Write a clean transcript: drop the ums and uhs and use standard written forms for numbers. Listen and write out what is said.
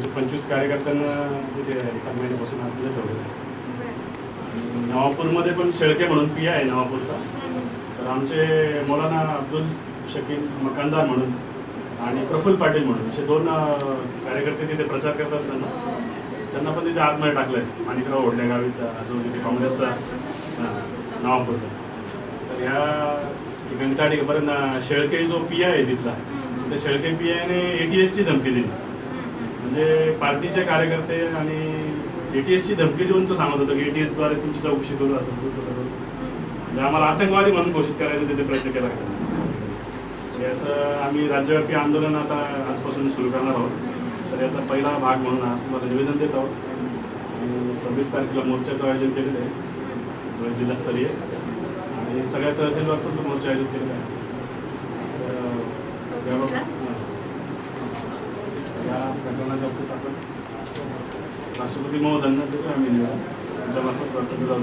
म्हणजे 25 कार्यकर्त्यांना तिथे एका महिन्यापासून आपल्याला ठेवलं. नवापूरमध्ये पण शेळके म्हणून पी आहे नवापूरचा. तर आमचे मौलाना अब्दुल शकील मकानदार म्हणून आणि प्रफुल्ल पाटील म्हणून असे 2 कार्यकर्ते तिथे प्रचार करत असताना त्यांना पण तिथे आतमध्ये टाकलं आहे. माणिकराव ओढल्या गावीत जो तिथे काँग्रेसचा नवापूरचा. तर ह्या गणताडीपर्यंत शेळके जो पी आहे तिथला, त्या शेळके पी आयने ATSची धमकी दिली. म्हणजे पार्टीचे कार्यकर्ते आणि ATSची धमकी देऊन तो सांगत होता की ATSद्वारे तुमची चौकशी करू असं तसं करू. म्हणजे आम्हाला आतंकवादी म्हणून घोषित करायचं तिथे प्रयत्न केला. याचं आम्ही राज्यव्यापी आंदोलन आता आजपासून सुरू करणार आहोत. तर याचा पहिला भाग म्हणून आज तुम्हाला निवेदन देत आहोत. आणि 26 तारखेला मोर्चाचं आयोजन केलेलं आहे जिल्हास्तरीय आणि सगळ्या तहसीलवर पण मोर्चा आयोजित केलेला आहे. या प्रकरणाच्या बाबतीत आपण राष्ट्रपती महोदयांना आम्ही निवेदन तुमच्या मार्फत प्रकट जाऊ.